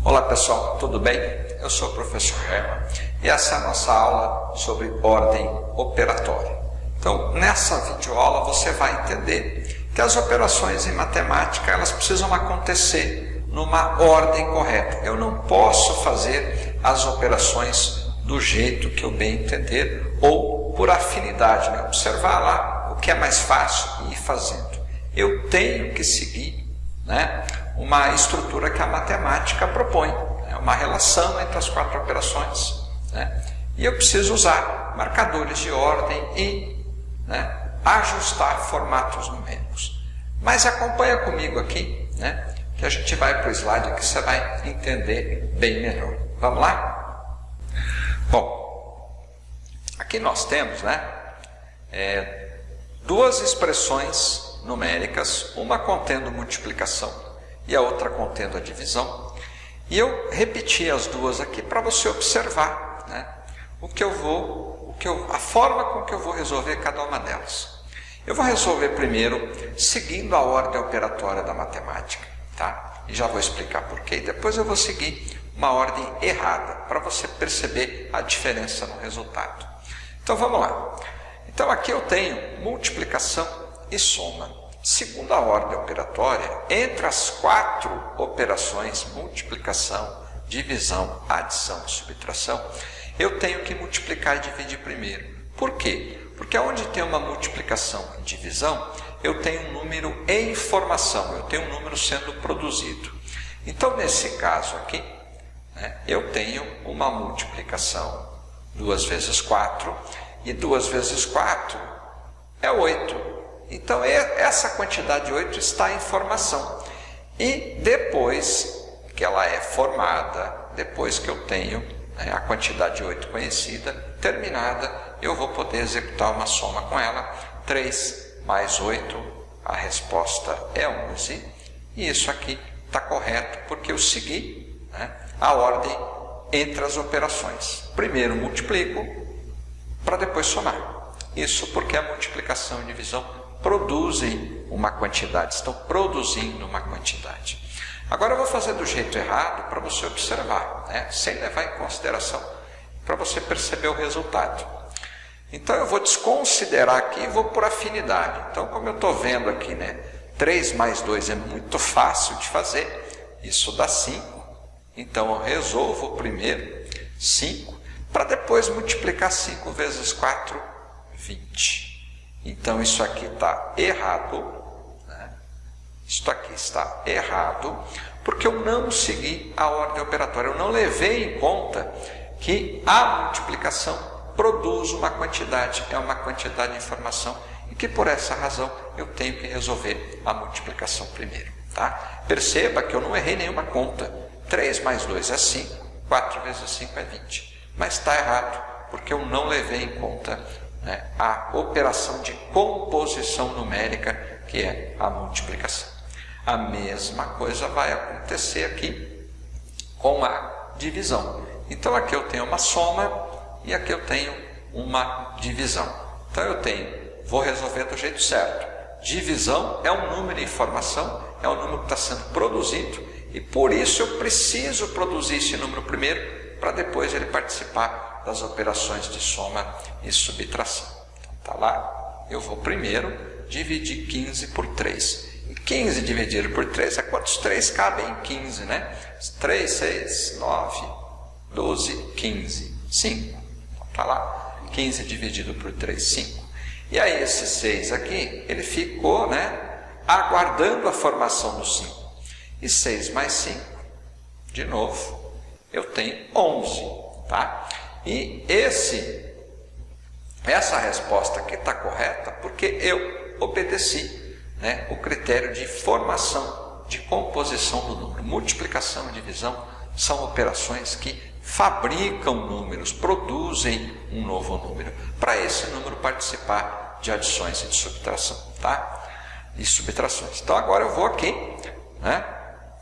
Olá pessoal, tudo bem? Eu sou o professor Herman e essa é a nossa aula sobre ordem operatória. Então, nessa videoaula você vai entender que as operações em matemática elas precisam acontecer numa ordem correta. Eu não posso fazer as operações do jeito que eu bem entender ou por afinidade, né? Observar lá o que é mais fácil e ir fazendo. Eu tenho que seguir, né, uma estrutura que a matemática propõe, né, uma relação entre as quatro operações, né, e eu preciso usar marcadores de ordem e, né, ajustar formatos numéricos. Mas acompanha comigo aqui, né, que a gente vai para o slide que você vai entender bem melhor. Vamos lá? Bom, aqui nós temos, né, duas expressões numéricas, uma contendo multiplicação e a outra contendo a divisão. E eu repeti as duas aqui para você observar, né, a forma com que eu vou resolver cada uma delas. Eu vou resolver primeiro seguindo a ordem operatória da matemática, tá? E já vou explicar porquê. Depois eu vou seguir uma ordem errada para você perceber a diferença no resultado. Então vamos lá. Então aqui eu tenho multiplicação e soma. Segundo a ordem operatória, entre as quatro operações, multiplicação, divisão, adição e subtração, eu tenho que multiplicar e dividir primeiro. Por quê? Porque onde tem uma multiplicação e divisão, eu tenho um número em formação, eu tenho um número sendo produzido. Então, nesse caso aqui, né, eu tenho uma multiplicação 2 vezes 4, e 2 vezes 4 é 8. Então, essa quantidade 8 está em formação. E depois que ela é formada, depois que eu tenho, né, a quantidade 8 conhecida, terminada, eu vou poder executar uma soma com ela. 3 mais 8, a resposta é 11. E isso aqui está correto, porque eu segui, né, a ordem entre as operações. Primeiro multiplico, para depois somar. Isso porque a multiplicação e divisão produzem uma quantidade, estão produzindo uma quantidade. Agora eu vou fazer do jeito errado para você observar, né, sem levar em consideração, para você perceber o resultado. Então eu vou desconsiderar aqui e vou por afinidade. Então, como eu estou vendo aqui, né, 3 mais 2 é muito fácil de fazer, isso dá 5. Então eu resolvo primeiro 5, para depois multiplicar 5 vezes 4, 20. Então isso aqui está errado, né? Isso aqui está errado, porque eu não segui a ordem operatória, eu não levei em conta que a multiplicação produz uma quantidade, é uma quantidade de informação, e que por essa razão eu tenho que resolver a multiplicação primeiro. Tá? Perceba que eu não errei nenhuma conta, 3 mais 2 é 5, 4 vezes 5 é 20, mas está errado, porque eu não levei em conta, né, a operação de composição numérica, que é a multiplicação. A mesma coisa vai acontecer aqui com a divisão. Então aqui eu tenho uma soma e aqui eu tenho uma divisão. Então vou resolver do jeito certo. Divisão é um número em formação, é um número que está sendo produzido, e por isso eu preciso produzir esse número primeiro, para depois ele participar das operações de soma e subtração. Então, tá lá, eu vou primeiro dividir 15 por 3. E 15 dividido por 3 é quantos 3 cabem em 15, né? 3, 6, 9, 12, 15, 5. Então, tá lá, 15 dividido por 3, 5. E aí esse 6 aqui, ele ficou, né, aguardando a formação do 5. E 6 mais 5, de novo, eu tenho 11, tá? E essa resposta aqui está correta porque eu obedeci, né, o critério de formação, de composição do número. Multiplicação e divisão são operações que fabricam números, produzem um novo número, para esse número participar de adições e de subtração, tá? E subtrações. Então agora eu vou aqui, né,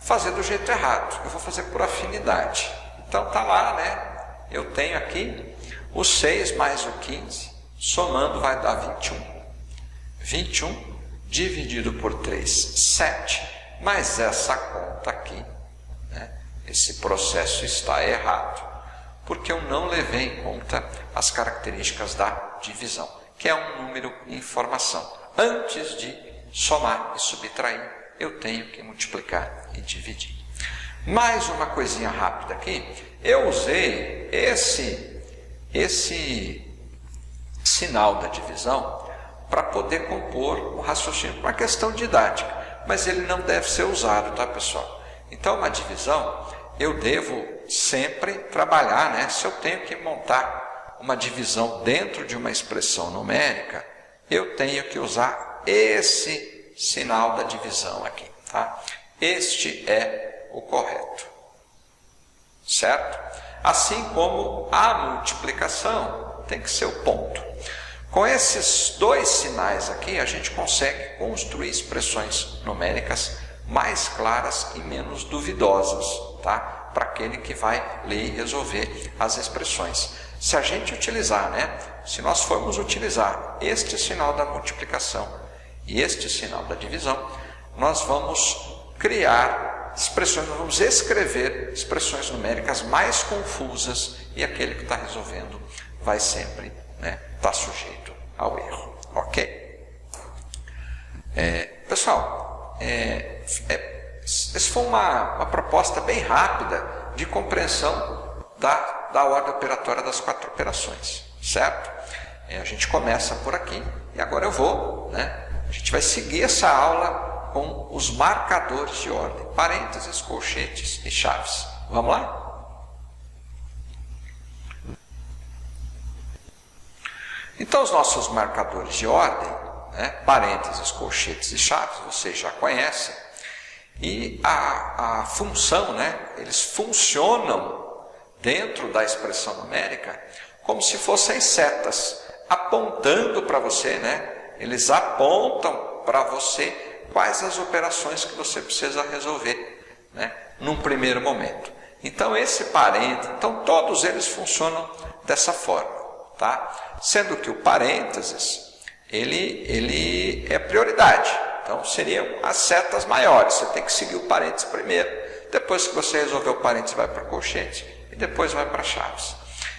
fazer do jeito errado, eu vou fazer por afinidade. Então tá lá, né? Eu tenho aqui o 6 mais o 15, somando vai dar 21. 21 dividido por 3, 7. Mas essa conta aqui, né, esse processo está errado, porque eu não levei em conta as características da divisão, que é um número em informação. Antes de somar e subtrair, eu tenho que multiplicar e dividir. Mais uma coisinha rápida aqui, eu usei esse sinal da divisão para poder compor um raciocínio, uma questão didática, mas ele não deve ser usado, tá, pessoal? Então, uma divisão, eu devo sempre trabalhar, né? Se eu tenho que montar uma divisão dentro de uma expressão numérica, eu tenho que usar esse sinal da divisão aqui, tá? Este é o correto, certo? Assim como a multiplicação tem que ser o ponto. Com esses dois sinais aqui, a gente consegue construir expressões numéricas mais claras e menos duvidosas, tá? Para aquele que vai ler e resolver as expressões. Se a gente utilizar, né? Se nós formos utilizar este sinal da multiplicação e este sinal da divisão, nós vamos criar expressões, nós vamos escrever expressões numéricas mais confusas e aquele que está resolvendo vai sempre, né, estar sujeito ao erro, ok? Pessoal, essa foi uma proposta bem rápida de compreensão da ordem operatória das 4 operações, certo? A gente começa por aqui e agora eu vou, né? A gente vai seguir essa aula com os marcadores de ordem, parênteses, colchetes e chaves. Vamos lá? Então, os nossos marcadores de ordem, né, parênteses, colchetes e chaves, vocês já conhecem. E a função, né, eles funcionam dentro da expressão numérica como se fossem setas, apontando para você, né? Eles apontam para você quais as operações que você precisa resolver, né, num primeiro momento. Então, esse parênteses, então todos eles funcionam dessa forma. Tá? Sendo que o parênteses, ele é prioridade. Então, seriam as setas maiores. Você tem que seguir o parênteses primeiro. Depois que você resolver o parênteses, vai para a colchete e depois vai para chaves.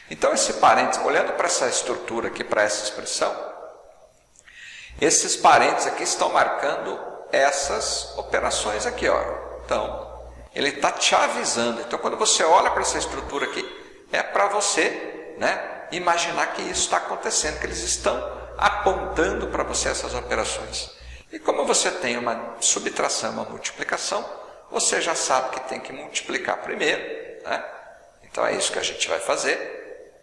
Então, esse parênteses, olhando para essa estrutura aqui, para essa expressão, esses parênteses aqui estão marcando essas operações aqui, ó. Então, ele está te avisando. Então, quando você olha para essa estrutura aqui, é para você, né, imaginar que isso está acontecendo, que eles estão apontando para você essas operações. E como você tem uma subtração, uma multiplicação, você já sabe que tem que multiplicar primeiro, né? Então é isso que a gente vai fazer.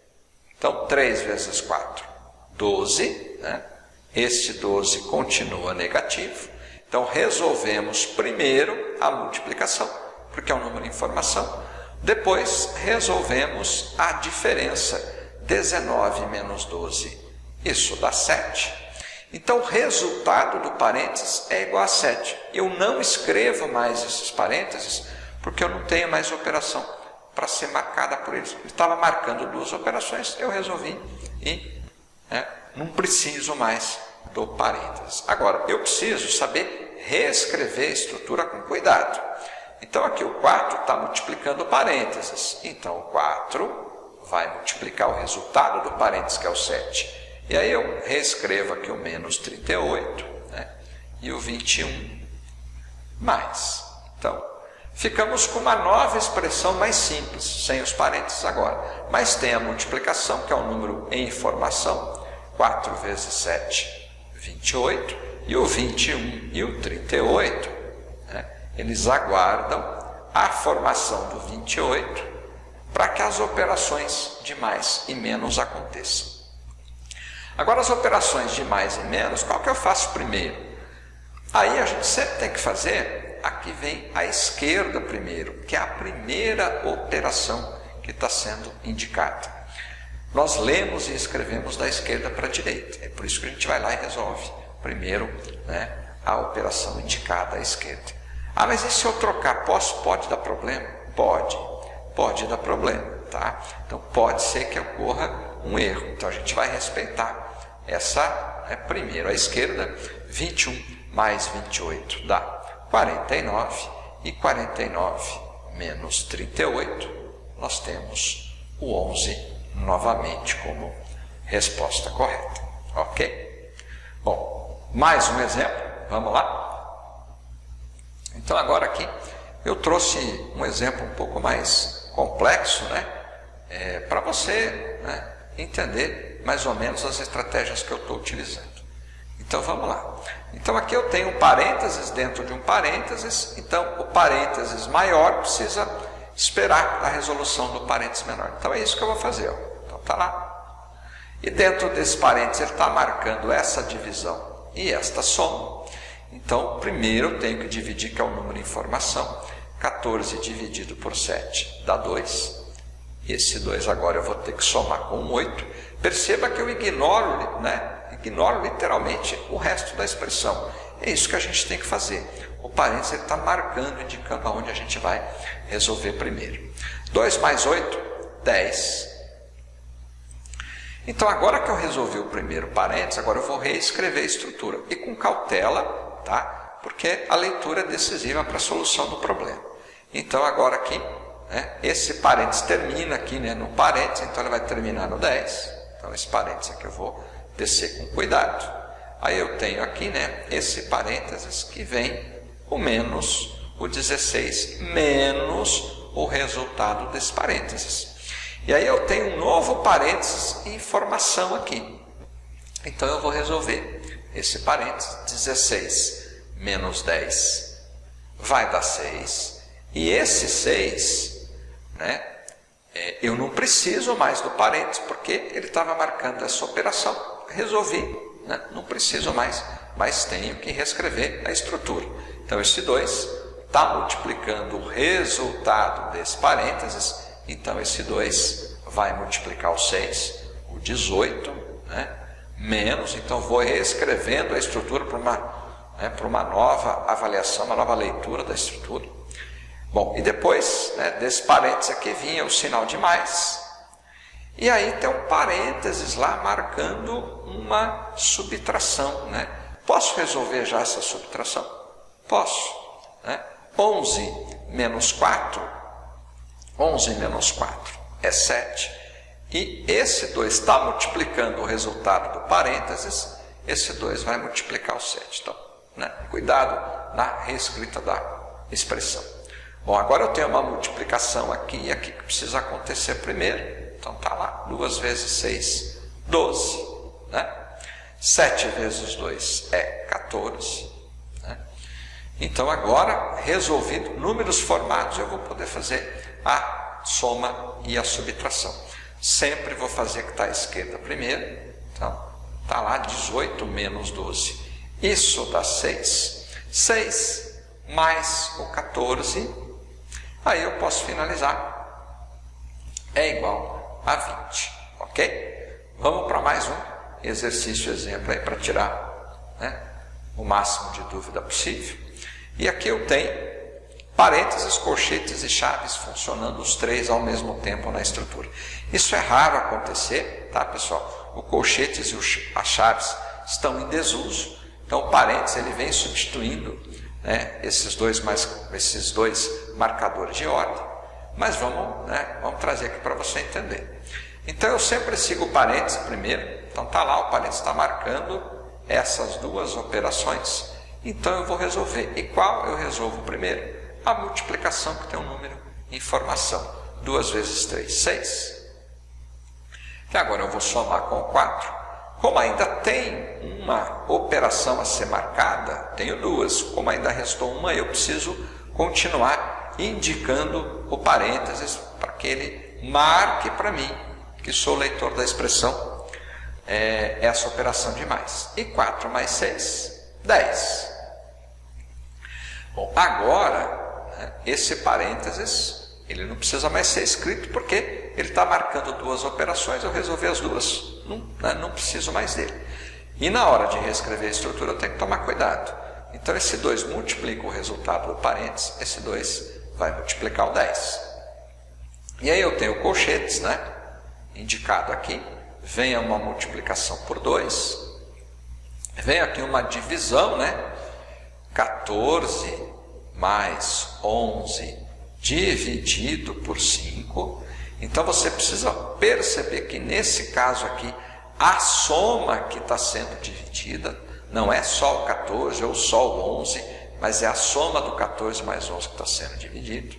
Então 3 vezes 4, 12, né? Este 12 continua negativo. Então resolvemos primeiro a multiplicação, porque é um número em informação. Depois resolvemos a diferença. 19 menos 12, isso dá 7. Então, o resultado do parênteses é igual a 7. Eu não escrevo mais esses parênteses, porque eu não tenho mais operação para ser marcada por eles. Ele estava marcando 2 operações, eu resolvi e não preciso mais do parênteses. Agora, eu preciso saber reescrever a estrutura com cuidado. Então, aqui o 4 está multiplicando parênteses. Então, o 4... vai multiplicar o resultado do parênteses, que é o 7. E aí eu reescrevo aqui o menos 38, né? E o 21 mais. Então, ficamos com uma nova expressão mais simples, sem os parênteses agora. Mas tem a multiplicação, que é um número em informação. 4 vezes 7, 28. E o 21 e o 38, né, eles aguardam a formação do 28, para que as operações de mais e menos aconteçam. Agora, as operações de mais e menos, qual que eu faço primeiro? Aí a gente sempre tem que fazer, aqui vem a esquerda primeiro, que é a primeira operação que está sendo indicada. Nós lemos e escrevemos da esquerda para a direita, é por isso que a gente vai lá e resolve primeiro, né, a operação indicada à esquerda. Ah, mas e se eu trocar? Pode dar problema? Pode dar problema, tá? Então, pode ser que ocorra um erro. Então, a gente vai respeitar essa, primeiro, à esquerda, 21 mais 28 dá 49, e 49 menos 38, nós temos o 11 novamente como resposta correta. Ok? Bom, mais um exemplo, vamos lá? Então agora aqui eu trouxe um exemplo um pouco mais complexo, né? Para você, né, entender mais ou menos as estratégias que eu estou utilizando. Então vamos lá. Então aqui eu tenho um parênteses dentro de um parênteses, então o parênteses maior precisa esperar a resolução do parênteses menor. Então é isso que eu vou fazer. Ó. Então está lá. E dentro desse parênteses ele está marcando essa divisão e esta soma. Então primeiro eu tenho que dividir, que é o número em informação. 14 dividido por 7 dá 2. Esse 2 agora eu vou ter que somar com 8. Perceba que eu ignoro, né? Ignoro literalmente o resto da expressão. É isso que a gente tem que fazer. O parênteses está marcando, indicando aonde a gente vai resolver primeiro. 2 mais 8, 10. Então agora que eu resolvi o primeiro parênteses, agora eu vou reescrever a estrutura. E com cautela, tá? Porque a leitura é decisiva para a solução do problema. Então agora aqui, né, esse parênteses termina aqui, né, no parênteses, então ele vai terminar no 10. Então esse parênteses aqui eu vou descer com cuidado. Aí eu tenho aqui, né, esse parênteses que vem o menos o 16 menos o resultado desse parênteses. E aí eu tenho um novo parênteses informação aqui. Então eu vou resolver esse parênteses. 16 menos 10 vai dar 6. E esse 6, né, eu não preciso mais do parênteses, porque ele estava marcando essa operação. Resolvi, né? Não preciso mais, mas tenho que reescrever a estrutura. Então esse 2 está multiplicando o resultado desse parênteses, então esse 2 vai multiplicar o 6, o 18, né? Menos, então vou reescrevendo a estrutura para uma nova avaliação, uma nova leitura da estrutura. Bom, e depois, né, desse parênteses aqui vinha o sinal de mais. E aí tem um parênteses lá marcando uma subtração, né? Posso resolver já essa subtração? Posso, né? 11 menos 4, 11 menos 4 é 7. E esse 2 está multiplicando o resultado do parênteses, esse 2 vai multiplicar o 7. Então, né, cuidado na reescrita da expressão. Bom, agora eu tenho uma multiplicação aqui e aqui que precisa acontecer primeiro. Então está lá, 2 vezes 6, 12. Né? 7 vezes 2 é 14. Né? Então agora, resolvido, números formados, eu vou poder fazer a soma e a subtração. Sempre vou fazer que está à esquerda primeiro. Então, está lá 18 menos 12. Isso dá 6. 6 mais o 14. Aí eu posso finalizar. É igual a 20, ok? Vamos para mais um exercício, exemplo aí para tirar, né, o máximo de dúvida possível. E aqui eu tenho parênteses, colchetes e chaves funcionando os três ao mesmo tempo na estrutura. Isso é raro acontecer, tá, pessoal? O colchetes e as chaves estão em desuso, então o parênteses ele vem substituindo, né, esses dois marcadores de ordem. Mas vamos trazer aqui para você entender. Então eu sempre sigo o parênteses primeiro. Então está lá, o parênteses está marcando essas duas operações. Então eu vou resolver. E qual eu resolvo primeiro? A multiplicação, que tem um número em informação. 2 vezes 3, 6. E agora eu vou somar com 4. Como ainda tem uma operação a ser marcada, tenho duas. Como ainda restou uma, eu preciso continuar indicando o parênteses para que ele marque para mim, que sou leitor da expressão, essa operação de mais. E 4 mais 6, 10. Bom, agora, né, esse parênteses, ele não precisa mais ser escrito, porque ele está marcando duas operações, eu resolvi as duas, não preciso mais dele. E na hora de reescrever a estrutura, eu tenho que tomar cuidado. Então, esse 2 multiplica o resultado do parênteses, esse 2 vai multiplicar o 10. E aí eu tenho colchetes, né, indicado aqui. Vem uma multiplicação por 2. Vem aqui uma divisão, né? 14 mais 11 dividido por 5. Então você precisa perceber que nesse caso aqui, a soma que está sendo dividida não é só o 14 ou só o 11, mas é a soma do 14 mais 11 que está sendo dividido.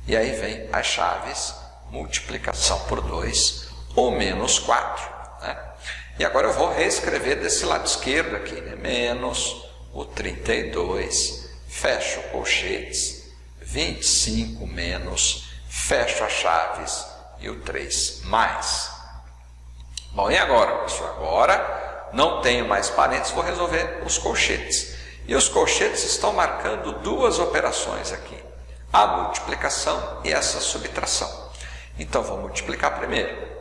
E aí vem as chaves multiplicação por 2 ou menos 4. Né? E agora eu vou reescrever desse lado esquerdo aqui, né? Menos o 32, fecho colchetes, 25 menos, fecho as chaves e o 3 mais. Bom, e agora, pessoal? Agora não tenho mais parênteses, vou resolver os colchetes. E os colchetes estão marcando duas operações aqui, a multiplicação e essa subtração. Então, vou multiplicar primeiro.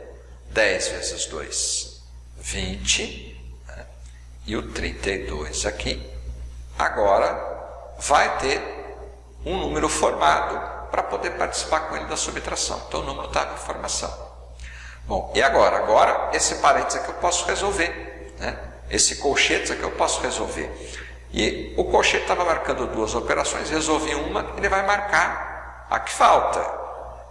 10 vezes 2, 20, né? E o 32 aqui. Agora, vai ter um número formado para poder participar com ele da subtração. Então, o número está em formação. Bom, e agora? Agora, esse parênteses aqui eu posso resolver, né? Esse colchete aqui eu posso resolver. E o colchete estava marcando duas operações, resolvi uma, ele vai marcar a que falta.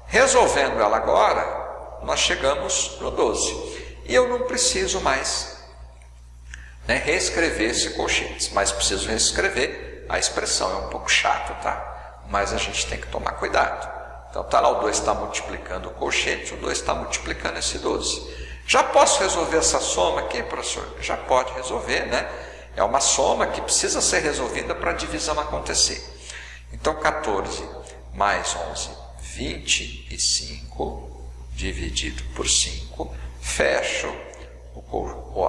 Resolvendo ela agora, nós chegamos no 12. E eu não preciso mais, né, reescrever esse colchete, mas preciso reescrever a expressão. É um pouco chato, tá? Mas a gente tem que tomar cuidado. Então tá lá, o 2 está multiplicando o colchete, o 2 está multiplicando esse 12. Já posso resolver essa soma aqui, professor? Já pode resolver, né? É uma soma que precisa ser resolvida para a divisão acontecer. Então 14 mais 11, 25, dividido por 5, fecho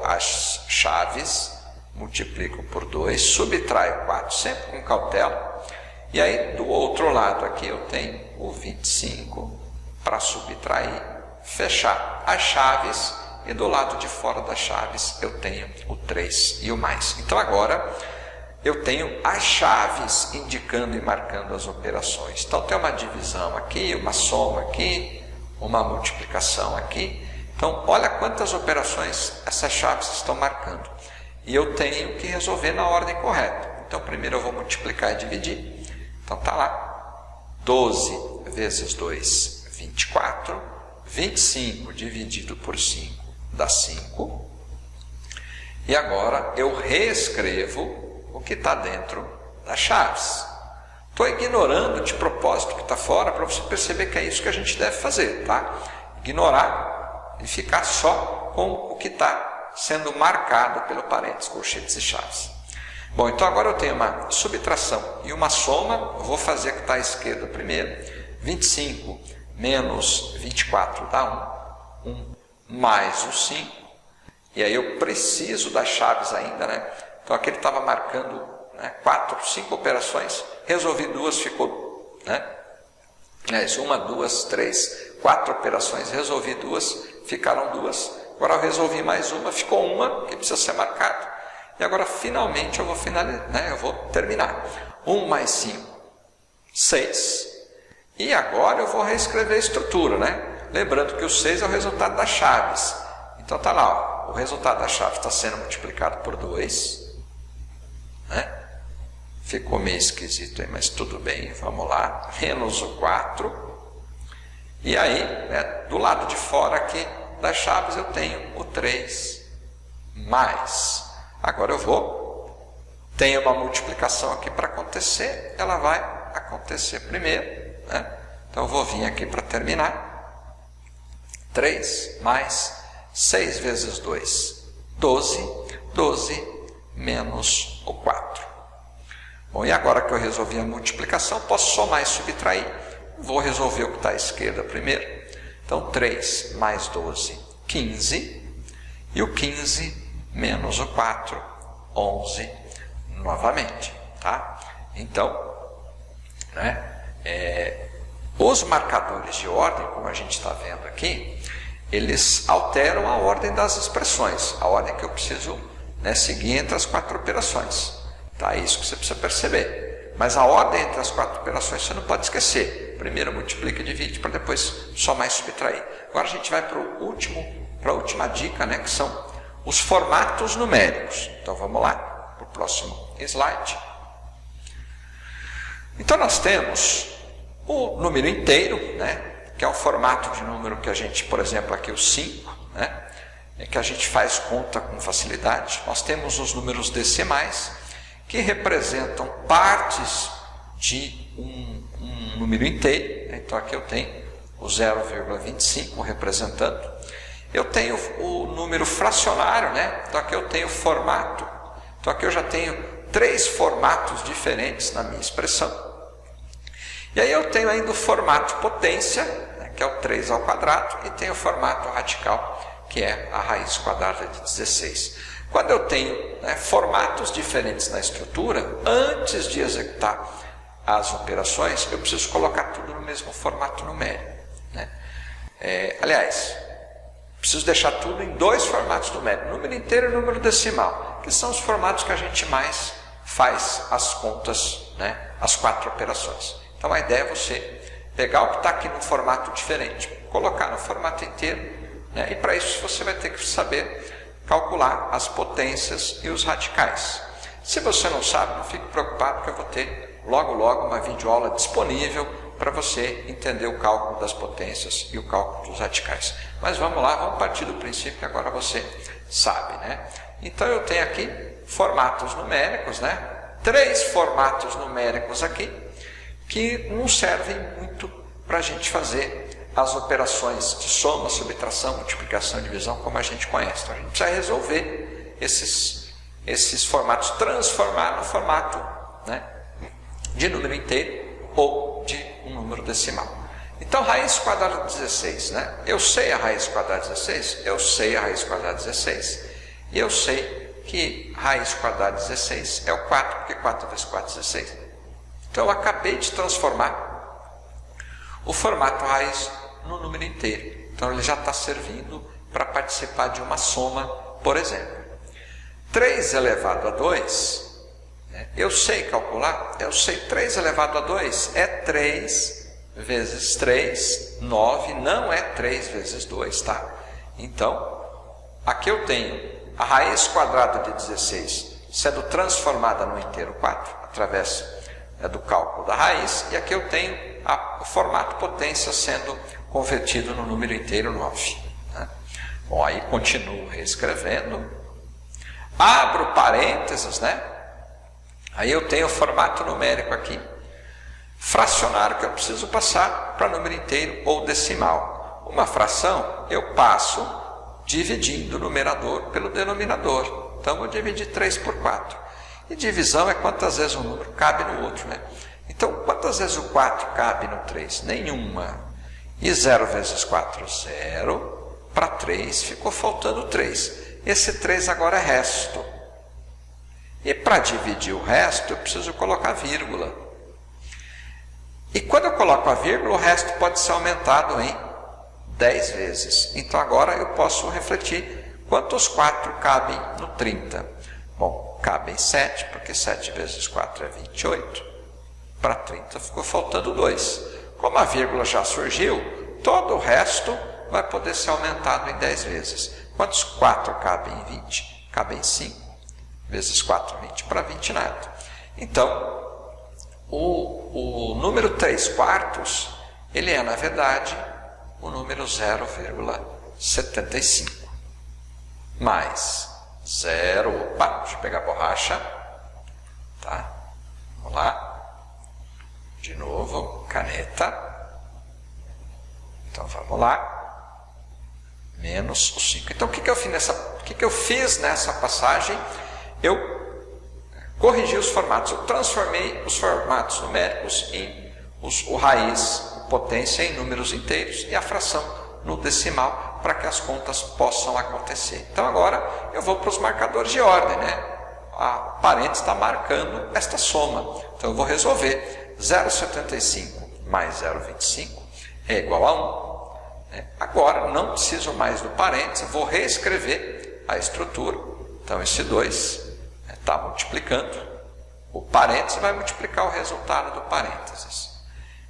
as chaves, multiplico por 2, subtraio 4, sempre com cautela. E aí, do outro lado aqui, eu tenho o 25 para subtrair, fechar as chaves, e do lado de fora das chaves eu tenho o 3 e o mais. Então, agora, eu tenho as chaves indicando e marcando as operações. Então, tem uma divisão aqui, uma soma aqui, uma multiplicação aqui. Então, olha quantas operações essas chaves estão marcando. E eu tenho que resolver na ordem correta. Então, primeiro eu vou multiplicar e dividir. Então, está lá, 12 vezes 2, 24, 25 dividido por 5 dá 5. E agora eu reescrevo o que está dentro das chaves. Estou ignorando de propósito o que está fora para você perceber que é isso que a gente deve fazer, tá? Ignorar e ficar só com o que está sendo marcado pelo parênteses, colchetes e chaves. Bom, então agora eu tenho uma subtração e uma soma. Eu vou fazer a que está à esquerda primeiro. 25 menos 24 dá 1. 1 mais o 5. E aí eu preciso das chaves ainda, né? Então aqui ele estava marcando, né, 5 operações. Resolvi duas, ficou, né? 1, 2, 3, 4 operações. Resolvi duas, ficaram 2. Agora eu resolvi mais uma, ficou uma que precisa ser marcada. E agora, finalmente, eu vou finalizar, né? Eu vou terminar. 1 mais 5, 6. E agora eu vou reescrever a estrutura, né? Lembrando que o 6 é o resultado das chaves. Então, está lá, ó, o resultado da chave está sendo multiplicado por 2. Né? Ficou meio esquisito aí, mas tudo bem, vamos lá. Menos o 4. E aí, né, do lado de fora aqui das chaves, eu tenho o 3 mais... Agora eu tenho uma multiplicação aqui para acontecer, ela vai acontecer primeiro, né? Então eu vou vir aqui para terminar. 3 mais 6 vezes 2, 12, 12 menos o 4. Bom, e agora que eu resolvi a multiplicação, posso somar e subtrair. Vou resolver o que está à esquerda primeiro. Então 3 mais 12, 15, e o 15 menos o 4, 11, novamente, tá? Então, né, os marcadores de ordem, como a gente está vendo aqui, eles alteram a ordem das expressões, a ordem que eu preciso, né, seguir entre as 4 operações, tá? É isso que você precisa perceber. Mas a ordem entre as 4 operações você não pode esquecer. Primeiro multiplica e divide para depois somar e subtrair. Agora a gente vai para a última dica, né, que são os formatos numéricos. Então vamos lá para o próximo slide. Então nós temos O número inteiro, né, que é o formato de número que a gente, por exemplo, aqui o 5, né, é que a gente faz conta com facilidade. Nós temos os números decimais, que representam partes de um número inteiro. Então aqui eu tenho o 0,25 representando. Eu tenho o número fracionário, né? Então aqui eu tenho o formato. Então aqui eu já tenho 3 formatos diferentes na minha expressão. E aí eu tenho ainda o formato potência, né, que é o 3 ao quadrado, e tenho o formato radical, que é a raiz quadrada de 16. Quando eu tenho, né, formatos diferentes na estrutura, antes de executar as operações, eu preciso colocar tudo no mesmo formato numérico, né? Aliás, preciso deixar tudo em 2 formatos numéricos, número inteiro e número decimal, que são os formatos que a gente mais faz as contas, né, as 4 operações. Então a ideia é você pegar o que está aqui num formato diferente, colocar no formato inteiro, né, e para isso você vai ter que saber calcular as potências e os radicais. Se você não sabe, não fique preocupado, porque eu vou ter logo uma videoaula disponível para você entender o cálculo das potências e o cálculo dos radicais. Mas vamos lá, vamos partir do princípio que agora você sabe, né? Então eu tenho aqui formatos numéricos, né? 3 formatos numéricos aqui, que não servem muito para a gente fazer as operações de soma, subtração, multiplicação e divisão como a gente conhece. Então a gente precisa resolver esses formatos, transformar no formato, né, de número inteiro ou de um número decimal. Então raiz quadrada de 16, né? Eu sei a raiz quadrada de 16, eu sei a raiz quadrada de 16, e eu sei que raiz quadrada de 16 é o 4, porque 4 vezes 4 é 16. Então eu acabei de transformar o formato raiz no número inteiro. Então ele já está servindo para participar de uma soma, por exemplo. 3 elevado a 2, né? Eu sei calcular, eu sei 3 elevado a 2 é 3 vezes 3, 9, não é 3 vezes 2, tá? Então, aqui eu tenho a raiz quadrada de 16 sendo transformada no inteiro 4, através do cálculo da raiz, e aqui eu tenho o formato potência sendo convertido no número inteiro 9. Né? Bom, aí continuo reescrevendo, abro parênteses, né? Aí eu tenho o formato numérico aqui, fracionário, que eu preciso passar para número inteiro ou decimal. Uma fração eu passo dividindo o numerador pelo denominador. Então eu vou dividir 3 por 4. E divisão é quantas vezes um número cabe no outro, né? Então, quantas vezes o 4 cabe no 3? Nenhuma. E 0 vezes 4, 0. Para 3, ficou faltando 3. Esse 3 agora é resto. E para dividir o resto, eu preciso colocar vírgula. E quando eu coloco a vírgula, o resto pode ser aumentado em 10 vezes. Então, agora eu posso refletir quantos 4 cabem no 30. Bom, cabem 7, porque 7 vezes 4 é 28. Para 30 ficou faltando 2. Como a vírgula já surgiu, todo o resto vai poder ser aumentado em 10 vezes. Quantos 4 cabem em 20? Cabem 5. Vezes 4, 20. Para 20 nada. Então, o número 3 quartos, ele é, na verdade, o número 0,75. Mais 0, opa, deixa eu pegar a borracha. Tá? Vamos lá. De novo, caneta. Então vamos lá. Menos o 5. Então o que eu fiz nessa passagem? Eu corrigi os formatos. Eu transformei os formatos numéricos em o raiz, potência em números inteiros e a fração no decimal para que as contas possam acontecer. Então agora eu vou para os marcadores de ordem, né? A parênteses está marcando esta soma. Então eu vou resolver. 0,75 mais 0,25 é igual a 1. Agora não preciso mais do parênteses, vou reescrever a estrutura. Então esse 2 está multiplicando, o parênteses vai multiplicar o resultado do parênteses.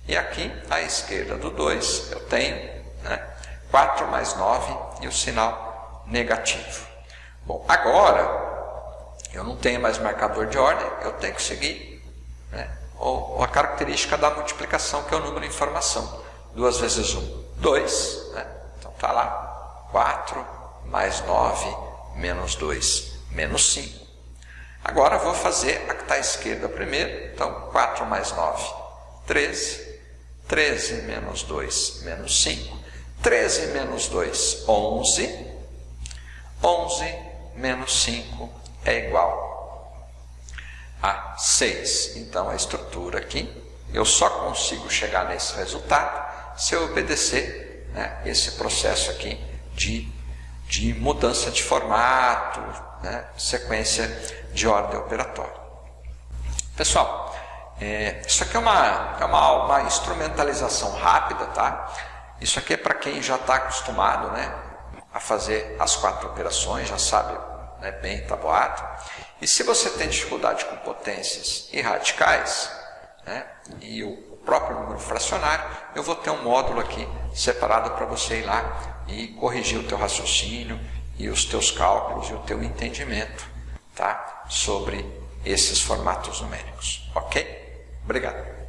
E aqui à esquerda do 2 eu tenho, né, 4 mais 9 e o sinal negativo. Bom, agora eu não tenho mais marcador de ordem, eu tenho que seguir, né, a característica da multiplicação, que é o número em informação. 2 vezes 1, 2. Né? Então está lá, 4 mais 9 menos 2, menos 5. Agora vou fazer a que está à esquerda primeiro. Então 4 mais 9, 13. 13 menos 2, menos 5. 13 menos 2, 11. 11 menos 5 é igual a 6. Então, a estrutura aqui, eu só consigo chegar nesse resultado se eu obedecer, né, esse processo aqui de mudança de formato, né, sequência de ordem operatória. Pessoal, isso aqui é uma instrumentalização rápida, tá? Isso aqui é para quem já está acostumado, né, a fazer as 4 operações, já sabe, né, bem tabuado. E se você tem dificuldade com potências e radicais, né, e o próprio número fracionário, eu vou ter um módulo aqui separado para você ir lá e corrigir o teu raciocínio e os teus cálculos e o teu entendimento, tá, sobre esses formatos numéricos. Ok? Obrigado.